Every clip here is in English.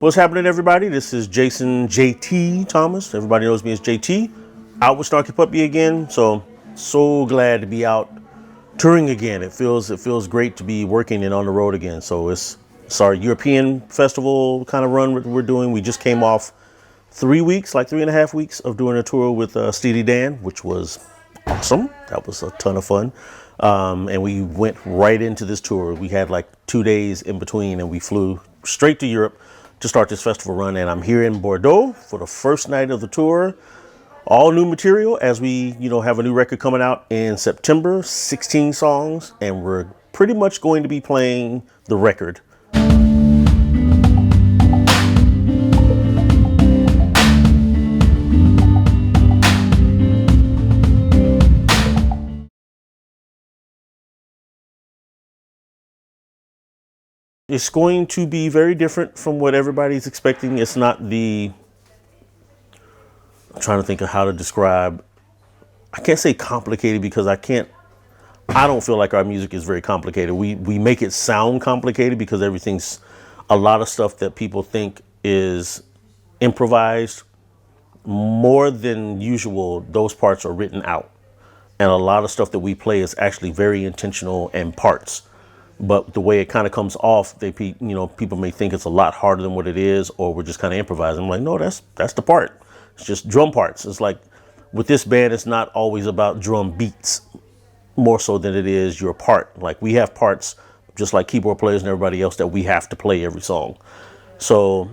What's happening, everybody? This is Jason JT Thomas. Everybody knows me as JT. Out with Snarky Puppy again. So glad to be out touring again. It feels great to be working and on the road again. So it's our European festival kind of run we're doing. We just came off 3 weeks, like 3.5 weeks of doing a tour with Steely Dan, which was awesome. That was a ton of fun. And we went right into this tour. We had like 2 days in between and we flew straight to Europe to start this festival run. And I'm here in Bordeaux for the first night of the tour. All new material as we, have a new record coming out in September, 16 songs. And we're pretty much going to be playing the record. It's going to be very different from what everybody's expecting. It's not I'm trying to think of how to describe. I can't say complicated because I don't feel like our music is very complicated. We make it sound complicated because everything's a lot of stuff that people think is improvised. More than usual, those parts are written out. And a lot of stuff that we play is actually very intentional and parts. But the way it kind of comes off, people may think it's a lot harder than what it is, or we're just kind of improvising. I'm like, no, that's the part. It's just drum parts. It's like with this band, it's not always about drum beats more so than it is your part. Like we have parts just like keyboard players and everybody else that we have to play every song. So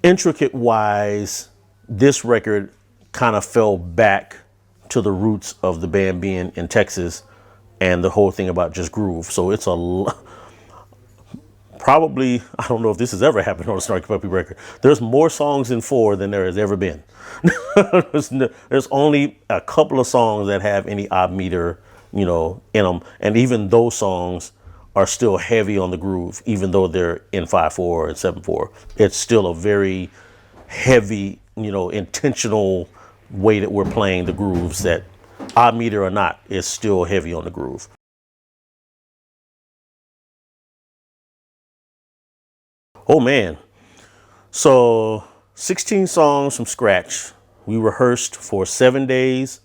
intricate wise, this record kind of fell back to the roots of the band being in Texas and the whole thing about just groove. So it's probably, I don't know if this has ever happened on a Snarky Puppy record. There's more songs in 4 than there has ever been. There's only a couple of songs that have any odd meter, in them. And even those songs are still heavy on the groove, even though they're in 5/4 and 7/4. It's still a very heavy, intentional way that we're playing the grooves that, odd meter or not, is still heavy on the groove. Oh man. So 16 songs from scratch. We rehearsed for 7 days,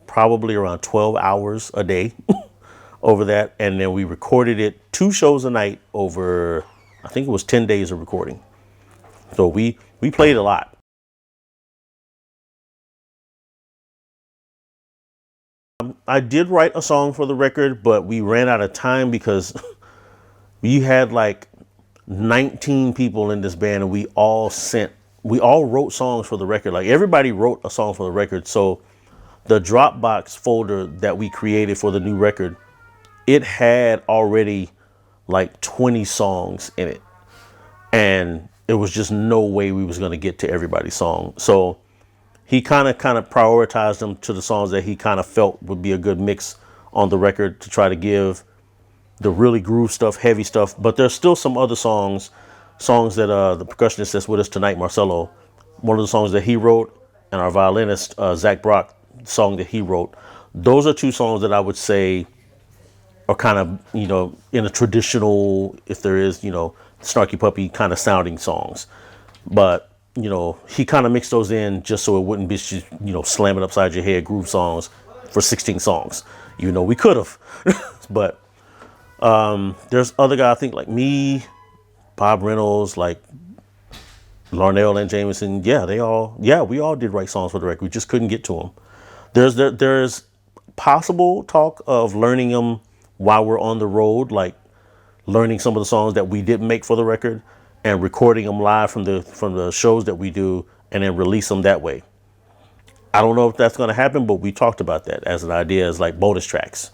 probably around 12 hours a day over that. And then we recorded it 2 shows a night over, I think it was 10 days of recording. So we played a lot. I did write a song for the record, but we ran out of time because we had like 19 people in this band and we all wrote songs for the record. Like everybody wrote a song for the record. So the Dropbox folder that we created for the new record, it had already like 20 songs in it. And it was just no way we was going to get to everybody's song. So he kind of prioritized them to the songs that he kind of felt would be a good mix on the record to try to give the really groove stuff, heavy stuff. But there's still some other songs that the percussionist that's with us tonight, Marcelo, one of the songs that he wrote, and our violinist, Zach Brock, song that he wrote. Those are 2 songs that I would say are kind of, in a traditional, if there is, Snarky Puppy kind of sounding songs. But he kind of mixed those in just so it wouldn't be, slamming upside your head groove songs for 16 songs. We could have. But there's other guys, I think like me, Bob Reynolds, like Larnell and Jameson. We all did write songs for the record. We just couldn't get to them. There's possible talk of learning them while we're on the road, like learning some of the songs that we didn't make for the record and recording them live from the shows that we do and then release them that way. I don't know if that's going to happen, but we talked about that as an idea, as like bonus tracks.